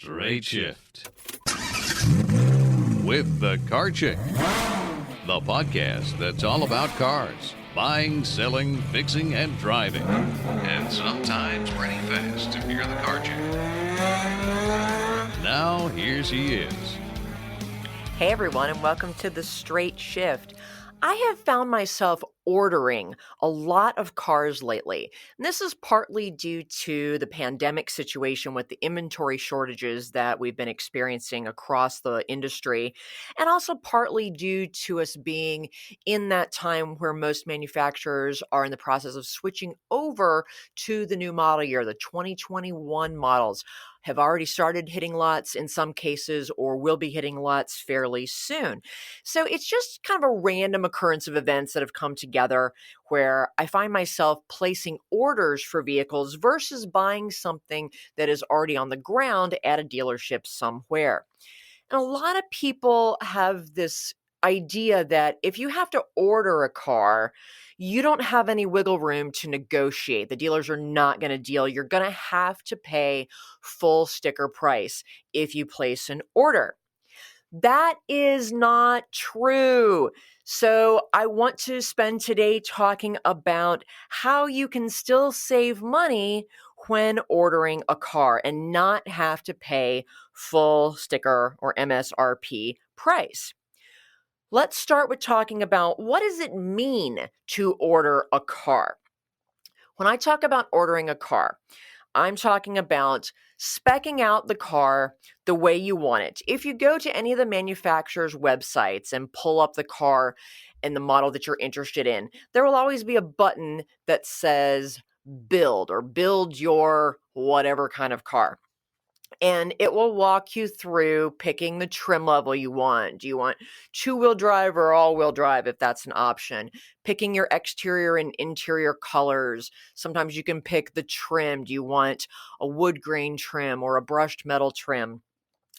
Straight Shift with the Car Chick, the podcast that's all about cars, buying, selling, fixing, and driving, and sometimes running fast if you're the car chick. Now, here she is. Hey everyone, and welcome to the Straight Shift. I have found myself ordering a lot of cars lately. And this is partly due to the pandemic situation with the inventory shortages that we've been experiencing across the industry, and also partly due to us being in that time where most manufacturers are in the process of switching over to the new model year. The 2021 models have already started hitting lots in some cases or will be hitting lots fairly soon. So it's just kind of a random occurrence of events that have come together where I find myself placing orders for vehicles versus buying something that is already on the ground at a dealership somewhere. And a lot of people have this idea that if you have to order a car, you don't have any wiggle room to negotiate. The dealers are not going to deal. You're going to have to pay full sticker price if you place an order. That is not true. So I want to spend today talking about how you can still save money when ordering a car and not have to pay full sticker or MSRP price. Let's start with talking about what does it mean to order a car? When I talk about ordering a car, I'm talking about speccing out the car the way you want it. If you go to any of the manufacturer's websites and pull up the car and the model that you're interested in, there will always be a button that says build or build your whatever kind of car. And it will walk you through picking the trim level you want. Do you want two-wheel drive or all-wheel drive if that's an option? Picking your exterior and interior colors. Sometimes you can pick the trim. Do you want a wood grain trim or a brushed metal trim?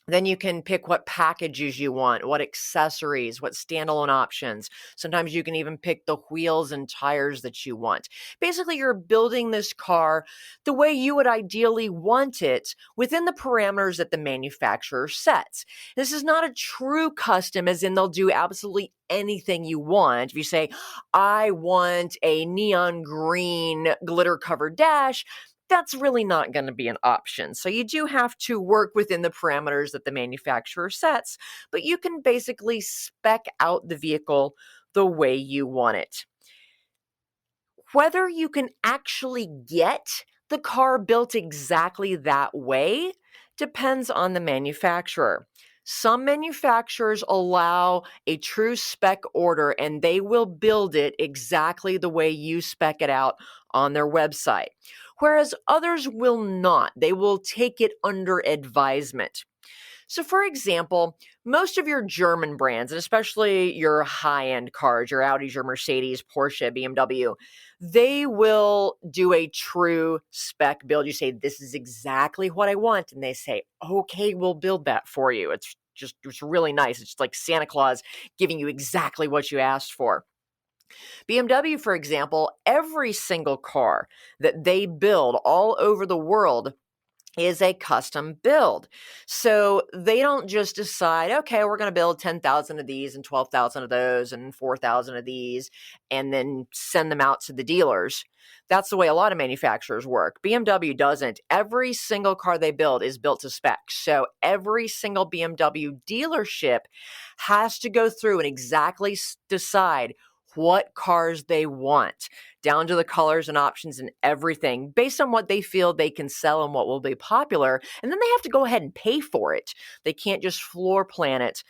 Then you can pick what packages you want, what accessories, what standalone options. Sometimes you can even pick the wheels and tires that you want. Basically, you're building this car the way you would ideally want it within the parameters that the manufacturer sets. This is not a true custom, as in they'll do absolutely anything you want. If you say, I want a neon green glitter covered dash, that's really not going to be an option. So you do have to work within the parameters that the manufacturer sets, but you can basically spec out the vehicle the way you want it. Whether you can actually get the car built exactly that way depends on the manufacturer. Some manufacturers allow a true spec order and they will build it exactly the way you spec it out on their website, whereas others will not. They will take it under advisement. So for example, most of your German brands, and especially your high-end cars, your Audis, your Mercedes, Porsche, BMW, they will do a true spec build. You say, this is exactly what I want. And they say, okay, we'll build that for you. It's really nice. It's like Santa Claus giving you exactly what you asked for. BMW, for example, every single car that they build all over the world is a custom build. So they don't just decide, okay, we're going to build 10,000 of these and 12,000 of those and 4,000 of these and then send them out to the dealers. That's the way a lot of manufacturers work. BMW doesn't. Every single car they build is built to spec. So every single BMW dealership has to go through and exactly decide what cars they want, down to the colors and options and everything, based on what they feel they can sell and what will be popular. And then they have to go ahead and pay for it. They can't just floor plan it,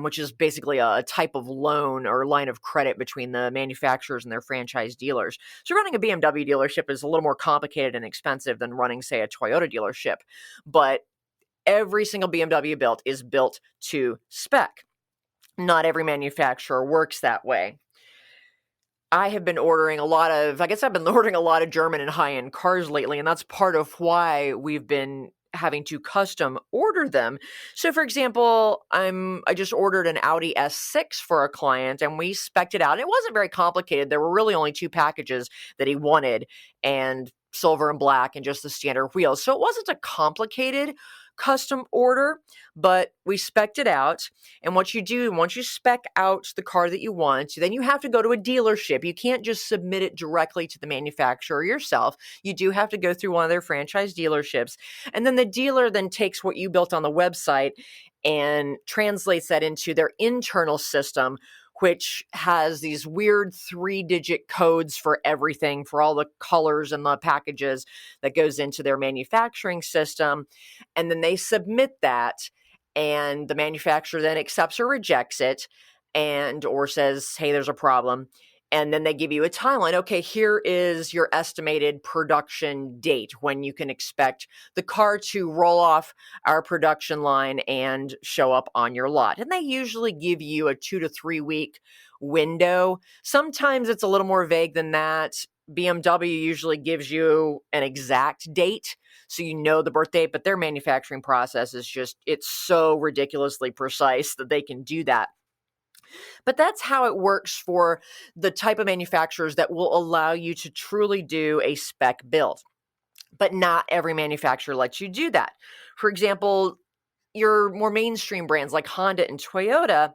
which is basically a type of loan or line of credit between the manufacturers and their franchise dealers. So running a BMW dealership is a little more complicated and expensive than running, say, a Toyota dealership. But every single BMW built is built to spec. Not every manufacturer works that way. I've been ordering a lot of German and high-end cars lately, and that's part of why we've been having to custom order them. So for example, I just ordered an Audi S6 for a client and we spec'd it out. It wasn't very complicated. There were really only two packages that he wanted, and silver and black and just the standard wheels. So it wasn't a complicated custom order, but we spec'd it out. And what you do, once you spec out the car that you want, then you have to go to a dealership. You can't just submit it directly to the manufacturer yourself. You do have to go through one of their franchise dealerships. And then the dealer then takes what you built on the website and translates that into their internal system, which has these weird 3-digit codes for everything, for all the colors and the packages that goes into their manufacturing system. And then they submit that, and the manufacturer then accepts or rejects it, and or says, hey, there's a problem. And then they give you a timeline. Okay, here is your estimated production date when you can expect the car to roll off our production line and show up on your lot. And they usually give you a 2 to 3 week window. Sometimes it's a little more vague than that. BMW usually gives you an exact date, so you know the birth date, but their manufacturing process is just, it's so ridiculously precise that they can do that. But that's how it works for the type of manufacturers that will allow you to truly do a spec build. But not every manufacturer lets you do that. For example, your more mainstream brands like Honda and Toyota,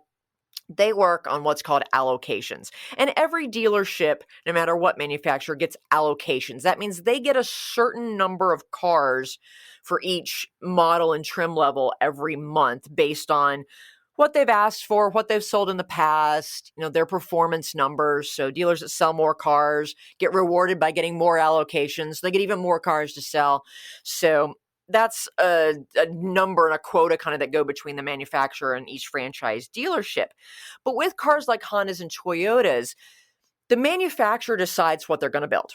they work on what's called allocations. And every dealership, no matter what manufacturer, gets allocations. That means they get a certain number of cars for each model and trim level every month based on what they've asked for, what they've sold in the past, their performance numbers. So dealers that sell more cars get rewarded by getting more allocations. They get even more cars to sell. So that's a number and a quota kind of that go between the manufacturer and each franchise dealership. But with cars like Hondas and Toyotas, the manufacturer decides what they're going to build.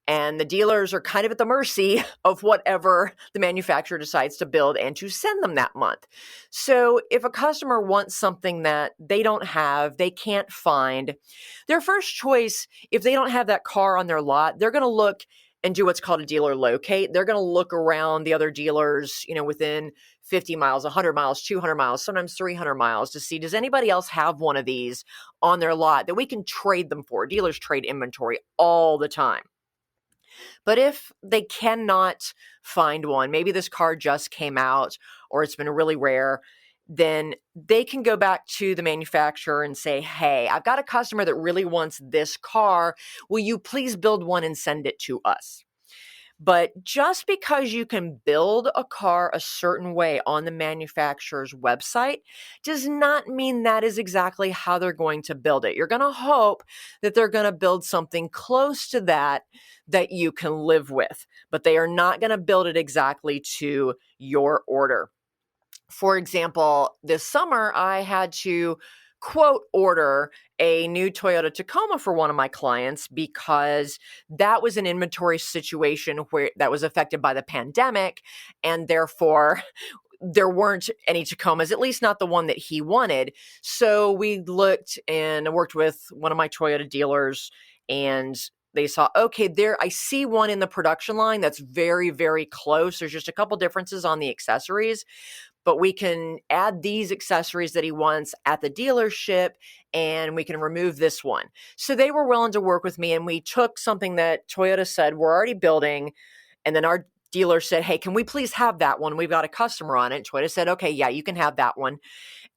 And the dealers are kind of at the mercy of whatever the manufacturer decides to build and to send them that month. So if a customer wants something that they don't have, they can't find, their first choice, if they don't have that car on their lot, they're going to look and do what's called a dealer locate. They're going to look around the other dealers, within 50 miles, 100 miles, 200 miles, sometimes 300 miles to see, does anybody else have one of these on their lot that we can trade them for? Dealers trade inventory all the time. But if they cannot find one, maybe this car just came out or it's been really rare, then they can go back to the manufacturer and say, hey, I've got a customer that really wants this car. Will you please build one and send it to us? But just because you can build a car a certain way on the manufacturer's website does not mean that is exactly how they're going to build it. You're going to hope that they're going to build something close to that you can live with, but they are not going to build it exactly to your order. For example, this summer I had to quote order a new Toyota Tacoma for one of my clients because that was an inventory situation where that was affected by the pandemic, and therefore there weren't any Tacomas, at least not the one that he wanted. So we looked and worked with one of my Toyota dealers, and they saw, okay, there, I see one in the production line that's very, very close. There's just a couple differences on the accessories, but we can add these accessories that he wants at the dealership, and we can remove this one. So they were willing to work with me, and we took something that Toyota said we're already building, and then our dealer said, hey, can we please have that one? We've got a customer on it. Toyota said, okay, yeah, you can have that one.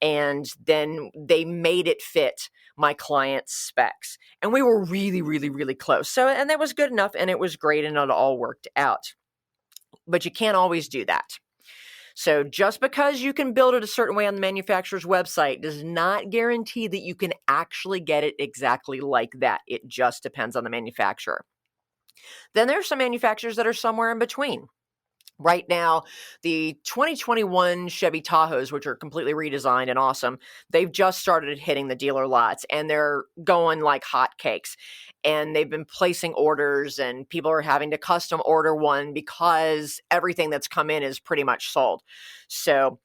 And then they made it fit my client's specs. And we were really, really, really close. So, and that was good enough, and it was great, and it all worked out. But you can't always do that. So just because you can build it a certain way on the manufacturer's website does not guarantee that you can actually get it exactly like that. It just depends on the manufacturer. Then there's some manufacturers that are somewhere in between. Right now, the 2021 Chevy Tahoes, which are completely redesigned and awesome, they've just started hitting the dealer lots, and they're going like hotcakes. And they've been placing orders, and people are having to custom order one because everything that's come in is pretty much sold. So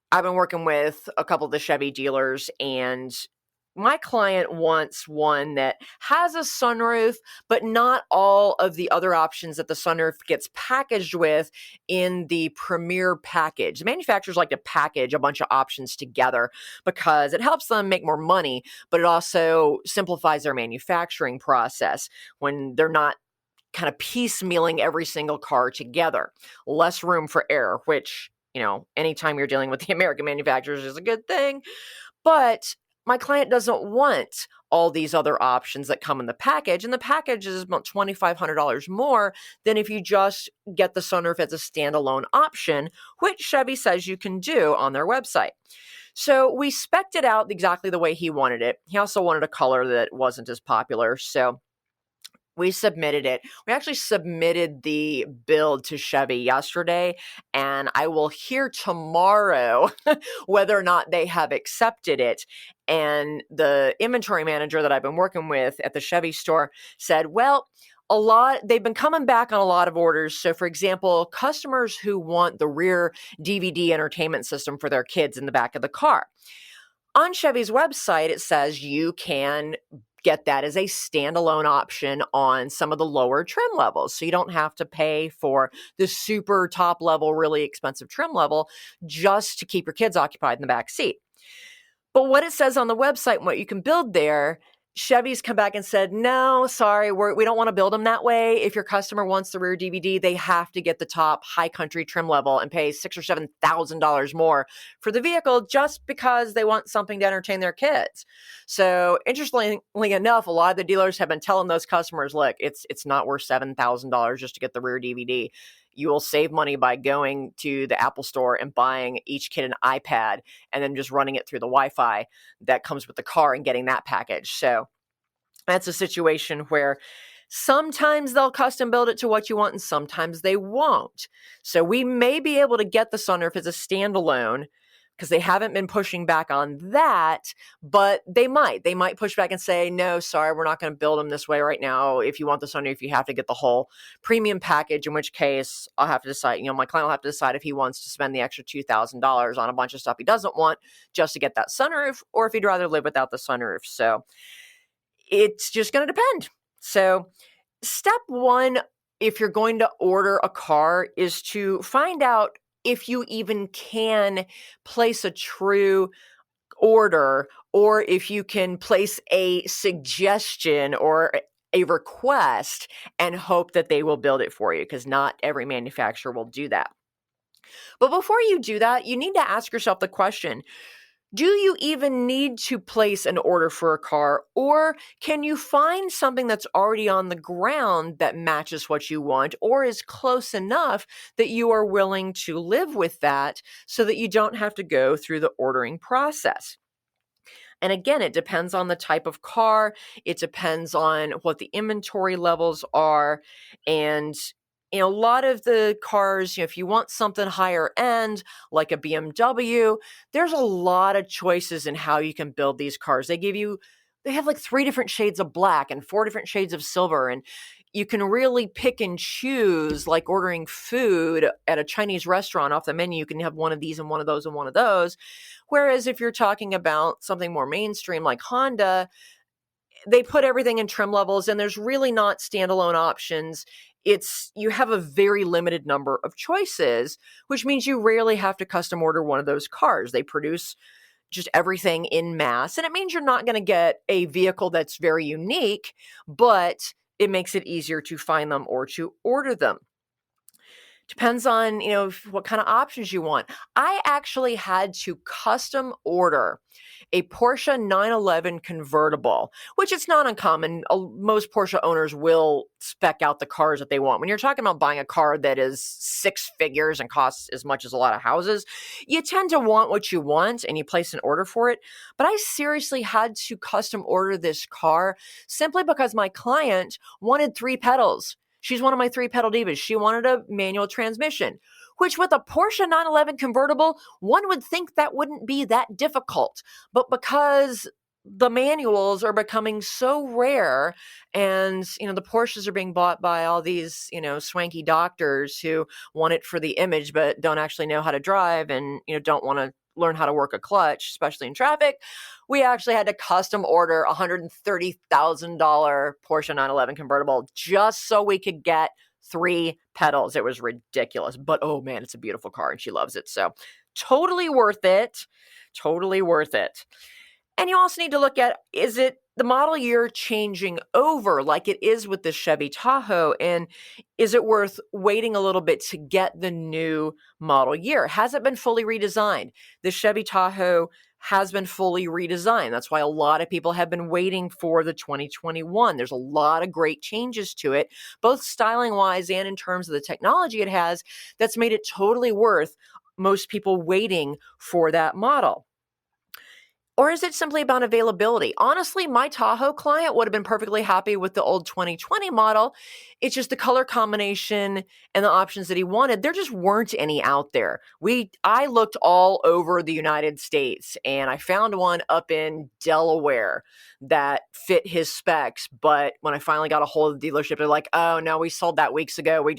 I've been working with a couple of the Chevy dealers, and my client wants one that has a sunroof, but not all of the other options that the sunroof gets packaged with in the Premier package. The manufacturers like to package a bunch of options together because it helps them make more money, but it also simplifies their manufacturing process when they're not kind of piecemealing every single car together. Less room for error, which anytime you're dealing with the American manufacturers is a good thing. But my client doesn't want all these other options that come in the package. And the package is about $2,500 more than if you just get the sunroof as a standalone option, which Chevy says you can do on their website. So we spec'd it out exactly the way he wanted it. He also wanted a color that wasn't as popular. So we submitted it. We actually submitted the build to Chevy yesterday, and I will hear tomorrow whether or not they have accepted it. And the inventory manager that I've been working with at the Chevy store said, well, they've been coming back on a lot of orders. So for example, customers who want the rear DVD entertainment system for their kids in the back of the car. On Chevy's website, it says you can get that as a standalone option on some of the lower trim levels. So you don't have to pay for the super top level, really expensive trim level just to keep your kids occupied in the back seat. But what it says on the website and what you can build there, Chevy's come back and said, no, sorry, we don't want to build them that way. If your customer wants the rear DVD, they have to get the top high country trim level and pay $6,000 or $7,000 more for the vehicle just because they want something to entertain their kids. So interestingly enough, a lot of the dealers have been telling those customers, look, it's not worth $7,000 just to get the rear DVD. You will save money by going to the Apple store and buying each kid an iPad and then just running it through the Wi-Fi that comes with the car and getting that package. So that's a situation where sometimes they'll custom build it to what you want and sometimes they won't. So we may be able to get the sunroof as a standalone because they haven't been pushing back on that, but they might push back and say, no, sorry, we're not going to build them this way right now. If you want the sunroof, you have to get the whole premium package, in which case I'll have to decide, my client will have to decide if he wants to spend the extra $2,000 on a bunch of stuff he doesn't want just to get that sunroof, or if he'd rather live without the sunroof. So it's just going to depend. So step one, if you're going to order a car, is to find out if you even can place a true order, or if you can place a suggestion or a request and hope that they will build it for you, because not every manufacturer will do that. But before you do that, you need to ask yourself the question, do you even need to place an order for a car, or can you find something that's already on the ground that matches what you want or is close enough that you are willing to live with that so that you don't have to go through the ordering process? And again, it depends on the type of car. It depends on what the inventory levels are. And a lot of the cars, if you want something higher end, like a BMW, there's a lot of choices in how you can build these cars. They have like 3 different shades of black and 4 different shades of silver. And you can really pick and choose, like ordering food at a Chinese restaurant off the menu. You can have one of these and one of those and one of those. Whereas if you're talking about something more mainstream like Honda, they put everything in trim levels and there's really not standalone options. You have a very limited number of choices, which means you rarely have to custom order one of those cars. They produce just everything in mass, and it means you're not going to get a vehicle that's very unique, but it makes it easier to find them or to order them. Depends on, what kind of options you want. I actually had to custom order a Porsche 911 convertible, which it's not uncommon. Most Porsche owners will spec out the cars that they want. When you're talking about buying a car that is 6 figures and costs as much as a lot of houses, you tend to want what you want and you place an order for it. But I seriously had to custom order this car simply because my client wanted 3 pedals. She's one of my 3 pedal divas. She wanted a manual transmission, which with a Porsche 911 convertible, one would think that wouldn't be that difficult. But because the manuals are becoming so rare and, the Porsches are being bought by all these, swanky doctors who want it for the image, but don't actually know how to drive and, don't want to learn how to work a clutch, especially in traffic, we actually had to custom order a $130,000 Porsche 911 convertible just so we could get 3 pedals. It was ridiculous, but oh man, it's a beautiful car and she loves it. So totally worth it. Totally worth it. And you also need to look at, is it the model year changing over like it is with the Chevy Tahoe? And is it worth waiting a little bit to get the new model year? Has it been fully redesigned? The Chevy Tahoe has been fully redesigned. That's why a lot of people have been waiting for the 2021. There's a lot of great changes to it, both styling wise and in terms of the technology it has, that's made it totally worth most people waiting for that model. Or is it simply about availability? Honestly, my Tahoe client would have been perfectly happy with the old 2020 model. It's just the color combination and the options that he wanted. There just weren't any out there. I looked all over the United States and I found one up in Delaware that fit his specs. But when I finally got a hold of the dealership, they're like, oh no, we sold that weeks ago. We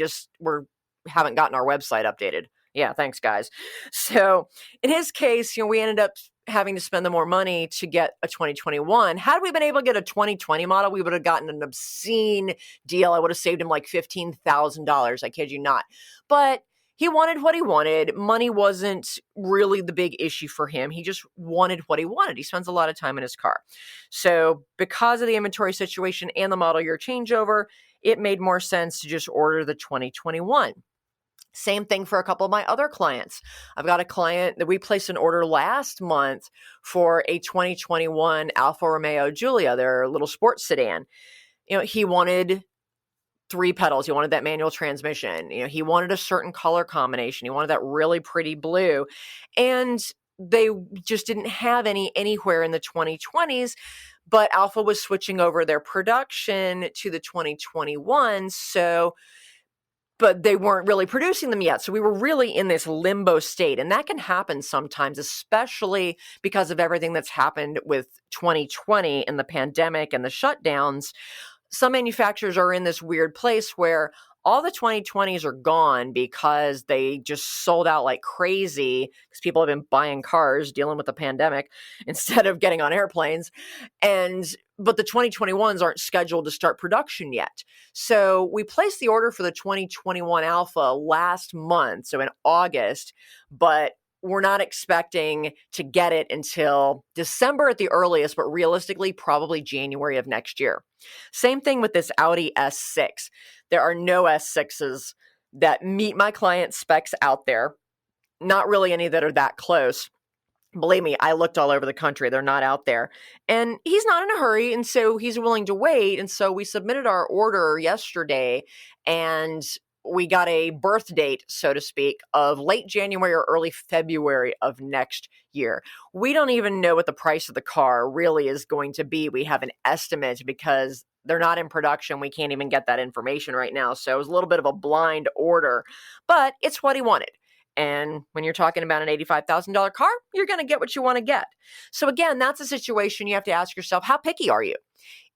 haven't gotten our website updated. Yeah, thanks guys. So in his case, we ended up having to spend the more money to get a 2021. Had we been able to get a 2020 model, we would have gotten an obscene deal. I would have saved him like $15,000. I kid you not. But he wanted what he wanted. Money wasn't really the big issue for him. He just wanted what he wanted. He spends a lot of time in his car. So because of the inventory situation and the model year changeover, it made more sense to just order the 2021. Same thing for a couple of my other clients. I've got a client that we placed an order last month for a 2021 Alfa Romeo Giulia, their little sports sedan. He wanted 3 pedals. He wanted that manual transmission. He wanted a certain color combination. He wanted that really pretty blue. And they just didn't have any anywhere in the 2020s. But Alfa was switching over their production to the 2021. But they weren't really producing them yet. So we were really in this limbo state. And that can happen sometimes, especially because of everything that's happened with 2020 and the pandemic and the shutdowns. Some manufacturers are in this weird place where all the 2020s are gone because they just sold out like crazy because people have been buying cars, dealing with the pandemic instead of getting on airplanes. But the 2021s aren't scheduled to start production yet. So we placed the order for the 2021 Alpha last month, so in August, but we're not expecting to get it until December at the earliest, but realistically, probably January of next year. Same thing with this Audi S6. There are no S6s that meet my client's specs out there. Not really any that are that close. Believe me, I looked all over the country. They're not out there. And he's not in a hurry, and so he's willing to wait. And so we submitted our order yesterday, and we got a birth date, so to speak, of late January or early February of next year. We don't even know what the price of the car really is going to be. We have an estimate because they're not in production. We can't even get that information right now. So it was a little bit of a blind order, but it's what he wanted. And when you're talking about an $85,000 car, you're going to get what you want to get. So again, that's a situation you have to ask yourself, how picky are you?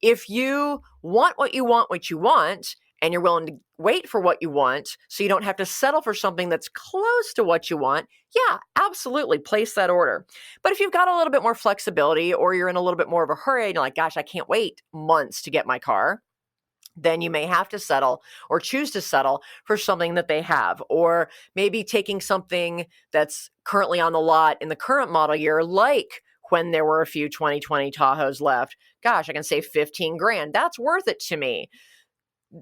If you want, and you're willing to wait for what you want so you don't have to settle for something that's close to what you want, yeah, absolutely, place that order. But if you've got a little bit more flexibility or you're in a little bit more of a hurry and you're like, gosh, I can't wait months to get my car, then you may have to settle or choose to settle for something that they have, or maybe taking something that's currently on the lot in the current model year, like when there were a few 2020 Tahoes left. Gosh, I can save $15,000. That's worth it to me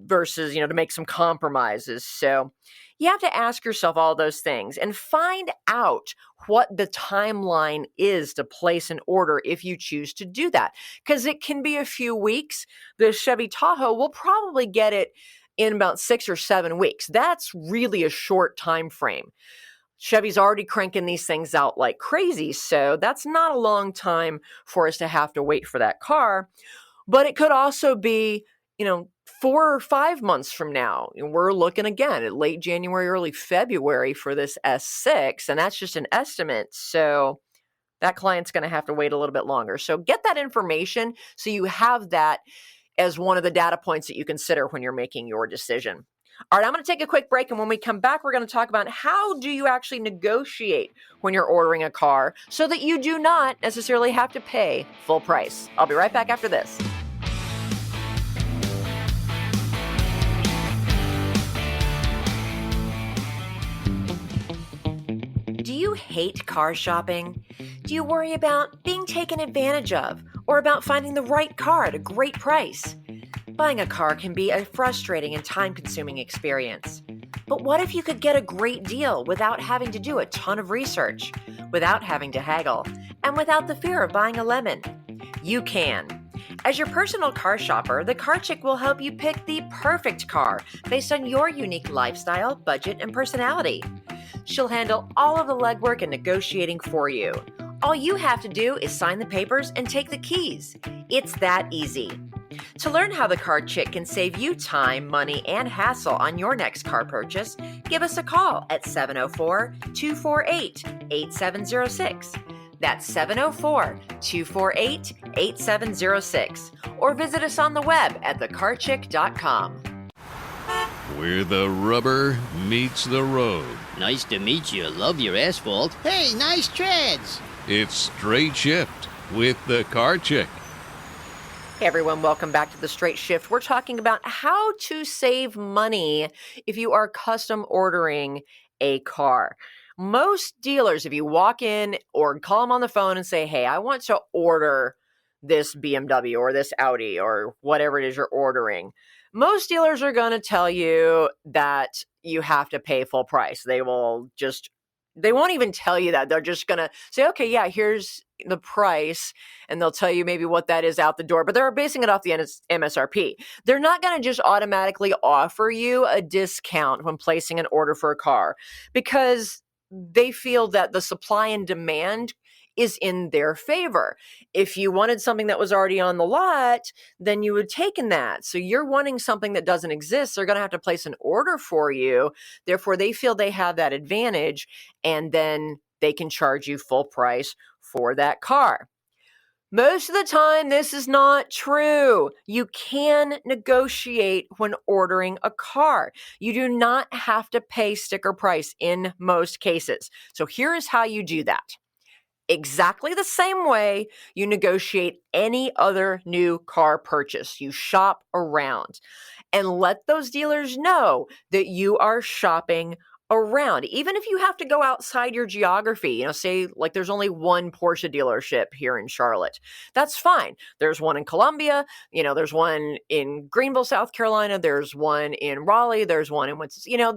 versus, to make some compromises. So you have to ask yourself all those things and find out what the timeline is to place an order if you choose to do that. Because it can be a few weeks. The Chevy Tahoe will probably get it in about 6 or 7 weeks. That's really a short time frame. Chevy's already cranking these things out like crazy, so that's not a long time for us to have to wait for that car. But it could also be, 4 or 5 months from now. We're looking again at late January, early February for this S6, and that's just an estimate. So that client's going to have to wait a little bit longer. So get that information so you have that as one of the data points that you consider when you're making your decision. All right, I'm going to take a quick break, and when we come back, we're going to talk about how do you actually negotiate when you're ordering a car so that you do not necessarily have to pay full price. I'll be right back after this. Do you hate car shopping? Do you worry about being taken advantage of or about finding the right car at a great price. Buying a car can be a frustrating and time-consuming experience. But what if you could get a great deal without having to do a ton of research, without having to haggle, and without the fear of buying a lemon? You can. As your personal car shopper, the Car Chick will help you pick the perfect car based on your unique lifestyle, budget, and personality. She'll handle all of the legwork and negotiating for you. All you have to do is sign the papers and take the keys. It's that easy. To learn how the Car Chick can save you time, money, and hassle on your next car purchase, give us a call at 704-248-8706. That's 704-248-8706. Or visit us on the web at thecarchick.com. Where the rubber meets the road. Nice to meet you. Love your asphalt. Hey, nice treads. It's Straight Shift with the Car Chick. Hey everyone, welcome back to The Straight Shift. We're talking about how to save money if you are custom ordering a car. Most dealers, if you walk in or call them on the phone and say, hey, I want to order this BMW or this Audi or whatever it is you're ordering, most dealers are going to tell you that you have to pay full price. They won't even tell you that. They're just going to say, okay, yeah, here's the price, and they'll tell you maybe what that is out the door, but they're basing it off the MSRP. They're not going to just automatically offer you a discount when placing an order for a car because they feel that the supply and demand is in their favor. If you wanted something that was already on the lot, then you would have taken that. So you're wanting something that doesn't exist. They're going to have to place an order for you. Therefore, they feel they have that advantage, and then they can charge you full price for that car. Most of the time, this is not true. You can negotiate when ordering a car. You do not have to pay sticker price in most cases. So here is how you do that. Exactly the same way you negotiate any other new car purchase. You shop around and let those dealers know that you are shopping around. Even if you have to go outside your geography, say like there's only one Porsche dealership here in Charlotte. That's fine. There's one in Columbia, there's one in Greenville, South Carolina, there's one in Raleigh, there's one in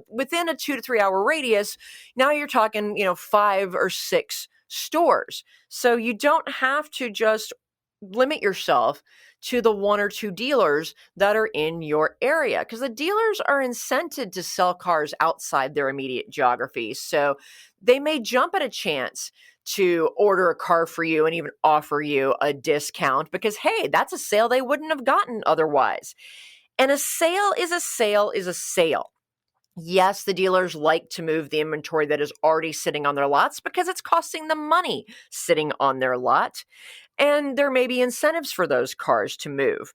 within a 2 to 3 hour radius. Now you're talking, 5 or 6 stores. So you don't have to just limit yourself to the 1 or 2 dealers that are in your area, because the dealers are incented to sell cars outside their immediate geography. So they may jump at a chance to order a car for you and even offer you a discount because, hey, that's a sale they wouldn't have gotten otherwise. And a sale is a sale is a sale. Yes, the dealers like to move the inventory that is already sitting on their lots because it's costing them money sitting on their lot. And there may be incentives for those cars to move.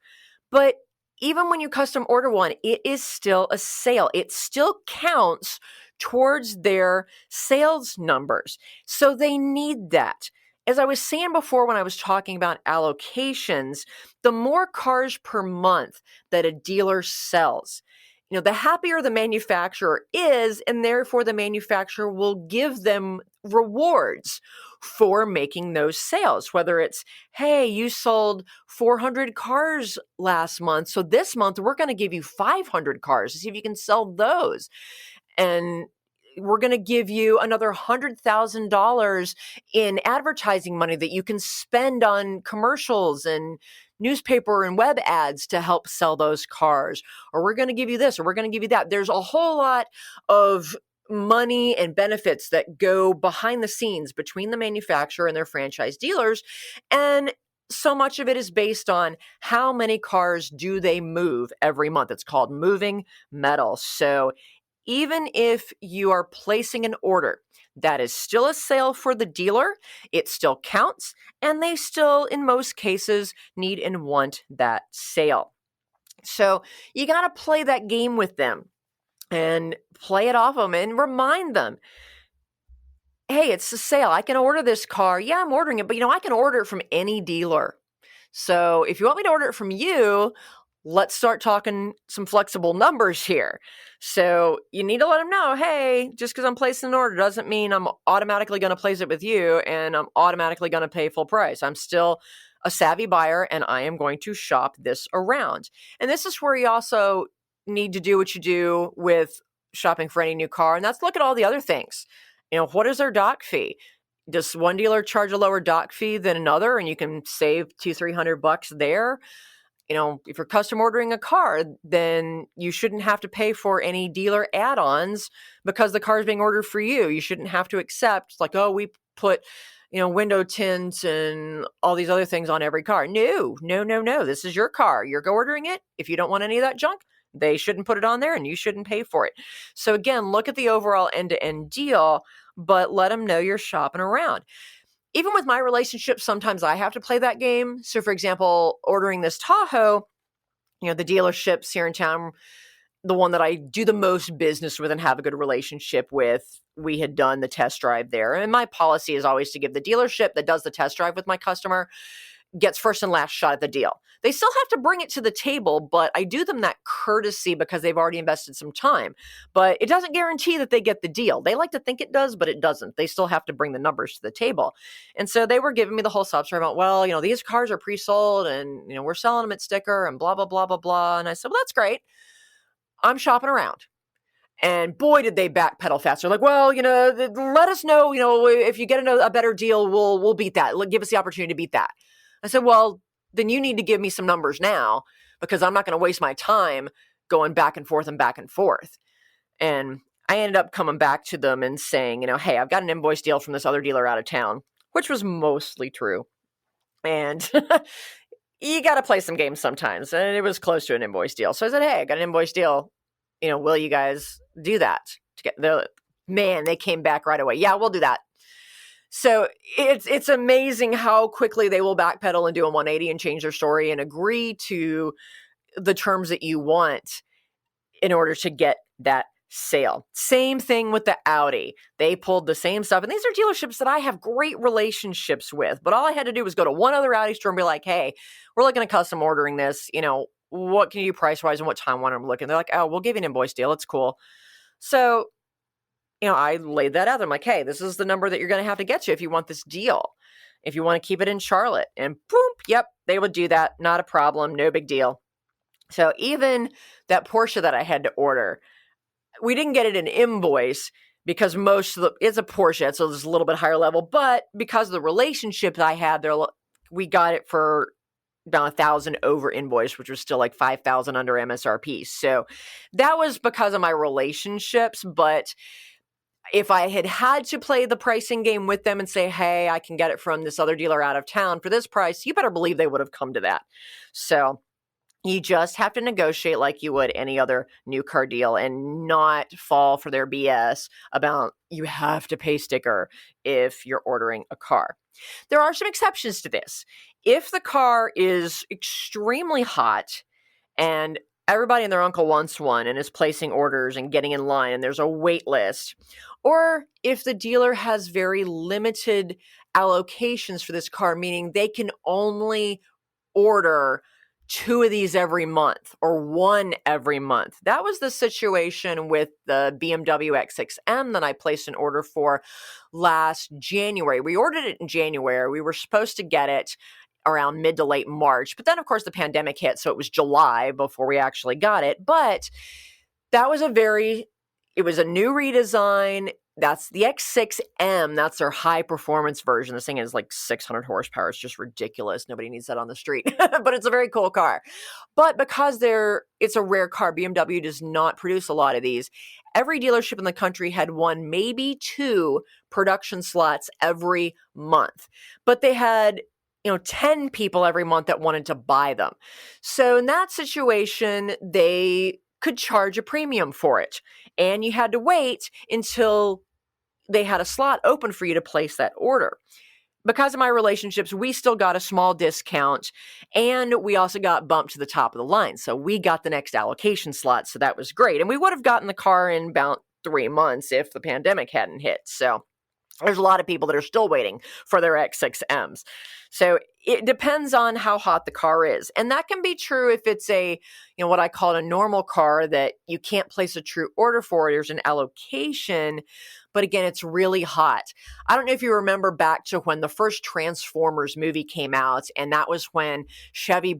But even when you custom order one, it is still a sale. It still counts towards their sales numbers. So they need that. As I was saying before when I was talking about allocations, the more cars per month that a dealer sells, the happier the manufacturer is, and therefore the manufacturer will give them rewards for making those sales. Whether it's, hey, you sold 400 cars last month, so this month we're going to give you 500 cars to see if you can sell those. And we're going to give you another $100,000 in advertising money that you can spend on commercials and newspaper and web ads to help sell those cars. Or we're going to give you this, or we're going to give you that. There's a whole lot of money and benefits that go behind the scenes between the manufacturer and their franchise dealers. And so much of it is based on how many cars do they move every month. It's called moving metal. So even if you are placing an order, that is still a sale for the dealer. It still counts, and they still, in most cases, need and want that sale. So you got to play that game with them and play it off them and remind them, hey, it's a sale. I can order this car. Yeah, I'm ordering it, but I can order it from any dealer. So if you want me to order it from you, let's start talking some flexible numbers here. So you need to let them know, hey, just because I'm placing an order doesn't mean I'm automatically going to place it with you and I'm automatically going to pay full price. I'm still a savvy buyer and I am going to shop this around. And this is where you also need to do what you do with shopping for any new car, and that's look at all the other things. What is their doc fee? Does one dealer charge a lower doc fee than another, and you can save $200-300 there? If you're custom ordering a car, then you shouldn't have to pay for any dealer add-ons because the car is being ordered for you. You shouldn't have to accept we put, window tints and all these other things on every car. No. This is your car. You're ordering it. If you don't want any of that junk, they shouldn't put it on there and you shouldn't pay for it. So again, look at the overall end-to-end deal, but let them know you're shopping around. Even with my relationship, sometimes I have to play that game. So for example, ordering this Tahoe, the dealerships here in town, the one that I do the most business with and have a good relationship with, we had done the test drive there. And my policy is always to give the dealership that does the test drive with my customer gets first and last shot at the deal. They still have to bring it to the table, but I do them that courtesy because they've already invested some time. But it doesn't guarantee that they get the deal. They like to think it does, but it doesn't. They still have to bring the numbers to the table. And so they were giving me the whole sob story about, these cars are pre-sold and, we're selling them at sticker and blah, blah, blah, blah, blah. And I said, well, that's great. I'm shopping around. And boy, did they backpedal faster. Let us know, if you get a better deal, we'll beat that. Give us the opportunity to beat that. I said, well, then you need to give me some numbers now because I'm not going to waste my time going back and forth and back and forth. And I ended up coming back to them and saying, hey, I've got an invoice deal from this other dealer out of town, which was mostly true. And you got to play some games sometimes. And it was close to an invoice deal. So I said, hey, I got an invoice deal. Will you guys do that? They came back right away. Yeah, we'll do that. So it's amazing how quickly they will backpedal and do a 180 and change their story and agree to the terms that you want in order to get that sale. Same thing with the Audi. They pulled the same stuff. And these are dealerships that I have great relationships with. But all I had to do was go to one other Audi store and be like, hey, we're looking at custom ordering this. What can you do price-wise and what time when I'm looking? They're like, oh, we'll give you an invoice deal. It's cool. So I laid that out. I'm like, hey, this is the number that you're going to have to get to if you want this deal. If you want to keep it in Charlotte. And boom, yep, they would do that. Not a problem. No big deal. So even that Porsche that I had to order, we didn't get it in invoice because it's a Porsche, so it's a little bit higher level. But because of the relationships I had there, we got it for about $1,000 over invoice, which was still like $5,000 under MSRP. So that was because of my relationships. But if I had to play the pricing game with them and say, hey, I can get it from this other dealer out of town for this price, you better believe they would have come to that. So you just have to negotiate like you would any other new car deal and not fall for their BS about you have to pay sticker if you're ordering a car. There are some exceptions to this. If the car is extremely hot and everybody and their uncle wants one and is placing orders and getting in line and there's a wait list, or if the dealer has very limited allocations for this car, meaning they can only order 2 of these every month or 1 every month. That was the situation with the BMW X6M that I placed an order for last January. We ordered it in January. We were supposed to get it around mid to late March, but then of course the pandemic hit, so it was July before we actually got it. But that was it was a new redesign. That's the X6M. That's their high performance version. This thing is like 600 horsepower. It's just ridiculous. Nobody needs that on the street, but it's a very cool car. But because it's a rare car, BMW does not produce a lot of these. Every dealership in the country had 1, maybe 2 production slots every month, but they had 10 people every month that wanted to buy them. So in that situation, they could charge a premium for it. And you had to wait until they had a slot open for you to place that order. Because of my relationships, we still got a small discount and we also got bumped to the top of the line. So we got the next allocation slot. So that was great. And we would have gotten the car in about 3 months if the pandemic hadn't hit. So There's a lot of people that are still waiting for their X6Ms. So it depends on how hot the car is. And that can be true if it's what I call a normal car that you can't place a true order for. There's an allocation, but again, it's really hot. I don't know if you remember back to when the first Transformers movie came out, and that was when Chevy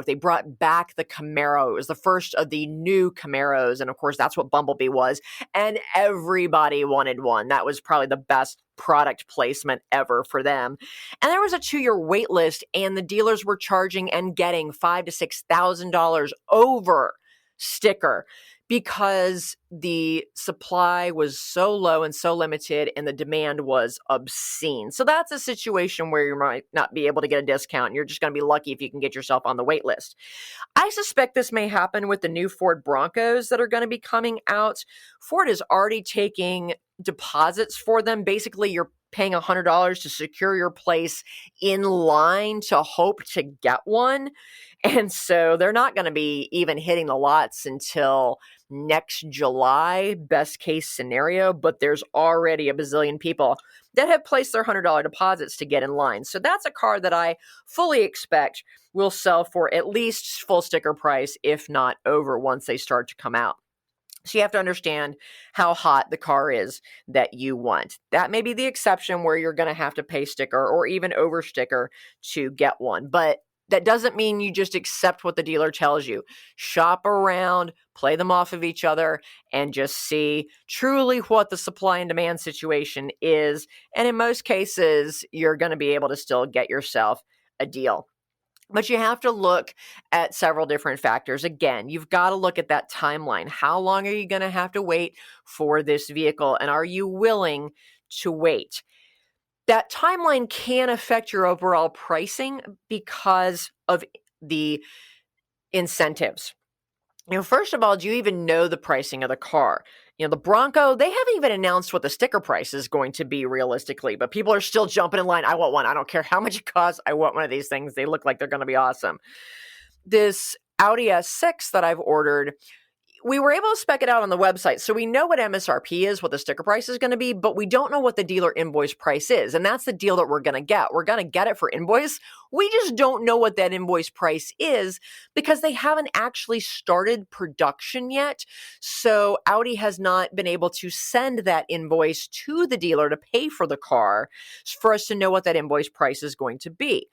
they brought back the Camaro. It was the first of the new Camaros. And of course, that's what Bumblebee was. And everybody wanted one. That was probably the best product placement ever for them. And there was a 2-year wait list, and the dealers were charging and getting $5,000 to $6,000 over sticker because the supply was so low and so limited and the demand was obscene. So that's a situation where you might not be able to get a discount, and you're just going to be lucky if you can get yourself on the wait list. I suspect this may happen with the new Ford Broncos that are going to be coming out. Ford is already taking deposits for them. Basically, you're paying $100 to secure your place in line to hope to get one. And so they're not going to be even hitting the lots until next July, best case scenario, but there's already a bazillion people that have placed their $100 deposits to get in line. So that's a car that I fully expect will sell for at least full sticker price, if not over, once they start to come out. So you have to understand how hot the car is that you want. That may be the exception where you're going to have to pay sticker or even over sticker to get one. But that doesn't mean you just accept what the dealer tells you. Shop around, play them off of each other, and just see truly what the supply and demand situation is. And in most cases, you're going to be able to still get yourself a deal. But you have to look at several different factors. Again, you've got to look at that timeline. How long are you going to have to wait for this vehicle? And are you willing to wait? That timeline can affect your overall pricing because of the incentives. First of all, do you even know the pricing of the car? The Bronco, they haven't even announced what the sticker price is going to be realistically, but people are still jumping in line. I want one. I don't care how much it costs. I want one of these things. They look like they're going to be awesome. This Audi S6 that I've ordered, we were able to spec it out on the website. So we know what MSRP is, what the sticker price is going to be, but we don't know what the dealer invoice price is. And that's the deal that we're going to get. We're going to get it for invoice. We just don't know what that invoice price is because they haven't actually started production yet. So Audi has not been able to send that invoice to the dealer to pay for the car for us to know what that invoice price is going to be.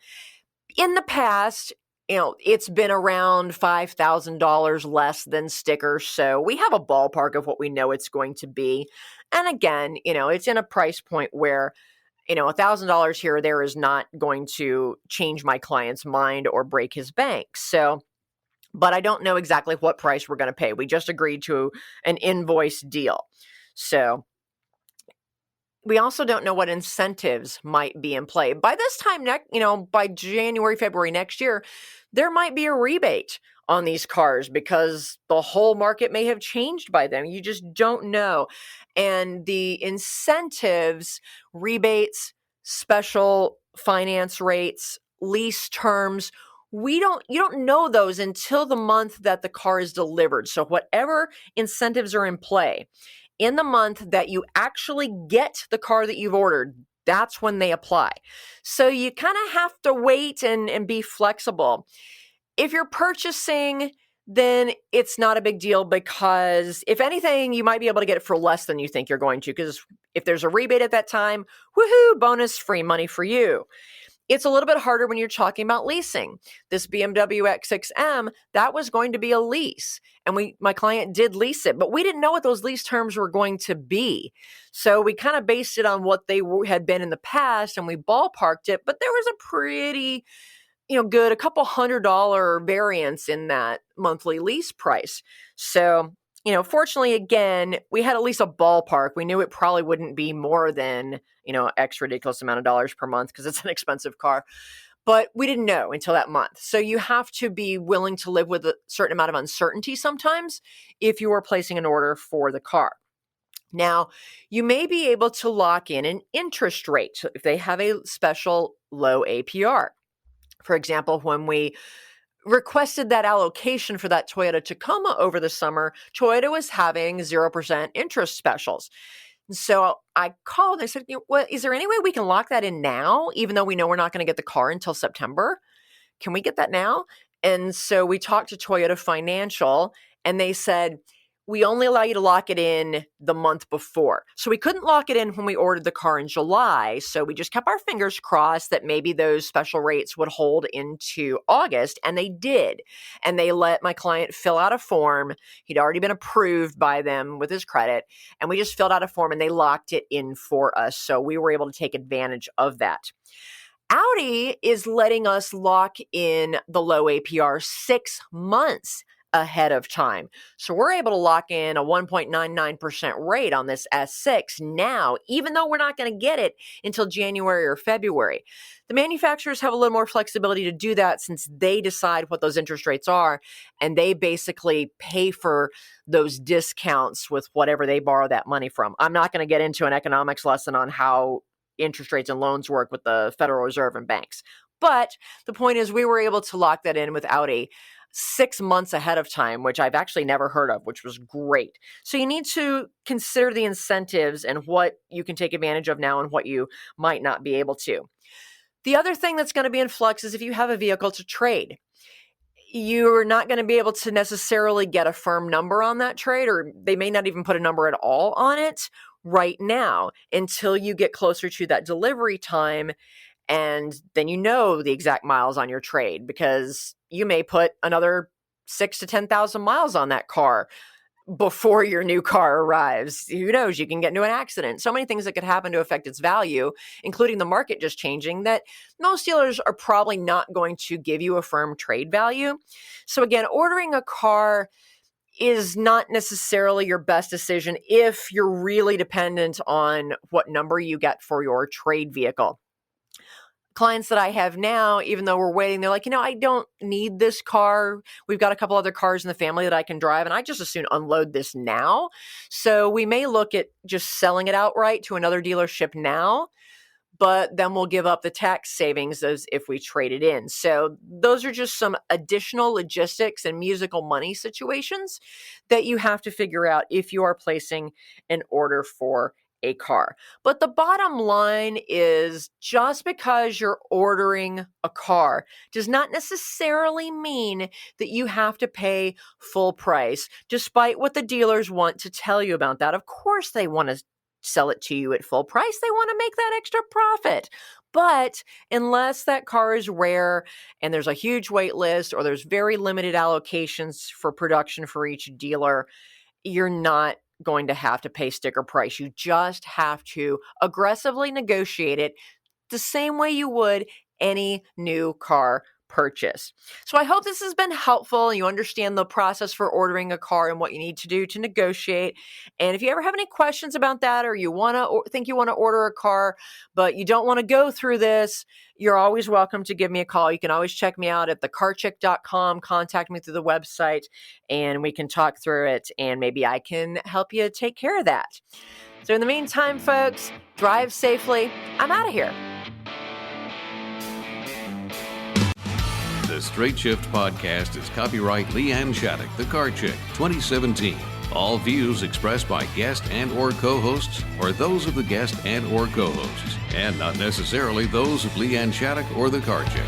In the past, it's been around $5,000 less than stickers. So we have a ballpark of what we know it's going to be. And again, it's in a price point where, $1,000 here or there is not going to change my client's mind or break his bank. So, but I don't know exactly what price we're going to pay. We just agreed to an invoice deal. So we also don't know what incentives might be in play. By this time, by January, February next year, there might be a rebate on these cars because the whole market may have changed by then. You just don't know. And the incentives, rebates, special finance rates, lease terms, you don't know those until the month that the car is delivered. So whatever incentives are in play, in the month that you actually get the car that you've ordered, that's when they apply. So you kind of have to wait and be flexible. If you're purchasing, then it's not a big deal because if anything, you might be able to get it for less than you think you're going to, because if there's a rebate at that time, woohoo, bonus, free money for you. It's a little bit harder when you're talking about leasing. This BMW X6M, that was going to be a lease. And my client did lease it, but we didn't know what those lease terms were going to be. So we kind of based it on what they had been in the past and we ballparked it, but there was a pretty, good, a couple $100 variance in that monthly lease price. So, fortunately, again, we had at least a ballpark. We knew it probably wouldn't be more than, X ridiculous amount of dollars per month because it's an expensive car. But we didn't know until that month. So you have to be willing to live with a certain amount of uncertainty sometimes if you are placing an order for the car. Now, you may be able to lock in an interest rate if they have a special low APR. For example, when we requested that allocation for that Toyota Tacoma over the summer, Toyota was having 0% interest specials. So I called. I said, well, is there any way we can lock that in now, even though we know we're not going to get the car until September? Can we get that now? And so we talked to Toyota Financial, and they said, we only allow you to lock it in the month before. So we couldn't lock it in when we ordered the car in July. So we just kept our fingers crossed that maybe those special rates would hold into August. And they did. And they let my client fill out a form. He'd already been approved by them with his credit. And we just filled out a form and they locked it in for us. So we were able to take advantage of that. Audi is letting us lock in the low APR 6 months ahead of time. So we're able to lock in a 1.99% rate on this S6 now, even though we're not going to get it until January or February. The manufacturers have a little more flexibility to do that since they decide what those interest rates are, and they basically pay for those discounts with whatever they borrow that money from. I'm not going to get into an economics lesson on how interest rates and loans work with the Federal Reserve and banks. But the point is we were able to lock that in with Audi 6 months ahead of time, which I've actually never heard of, which was great. So you need to consider the incentives and what you can take advantage of now and what you might not be able to. The other thing that's going to be in flux is if you have a vehicle to trade. You're not going to be able to necessarily get a firm number on that trade, or they may not even put a number at all on it right now until you get closer to that delivery time. And then you know the exact miles on your trade, because you may put another 6,000 to 10,000 miles on that car before your new car arrives. Who knows? You can get into an accident. So many things that could happen to affect its value, including the market just changing, that most dealers are probably not going to give you a firm trade value. So again, ordering a car is not necessarily your best decision if you're really dependent on what number you get for your trade vehicle. Clients that I have now, even though we're waiting, they're like, I don't need this car. We've got a couple other cars in the family that I can drive, and I just as soon unload this now. So we may look at just selling it outright to another dealership now, but then we'll give up the tax savings as if we trade it in. So those are just some additional logistics and musical money situations that you have to figure out if you are placing an order for a car. But the bottom line is, just because you're ordering a car does not necessarily mean that you have to pay full price, despite what the dealers want to tell you about that. Of course, they want to sell it to you at full price. They want to make that extra profit. But unless that car is rare and there's a huge wait list, or there's very limited allocations for production for each dealer, you're not going to have to pay sticker price. You just have to aggressively negotiate it the same way you would any new car purchase. So I hope this has been helpful. You understand the process for ordering a car and what you need to do to negotiate. And if you ever have any questions about that, or you think you want to order a car, but you don't want to go through this, you're always welcome to give me a call. You can always check me out at thecarchick.com, contact me through the website, and we can talk through it, and maybe I can help you take care of that. So in the meantime, folks, drive safely. I'm out of here. The Straight Shift podcast is copyright LeeAnn Shattuck, The Car Chick, 2017. All views expressed by guest and or co-hosts are those of the guest and or co-hosts, and not necessarily those of LeeAnn Shattuck or The Car Chick.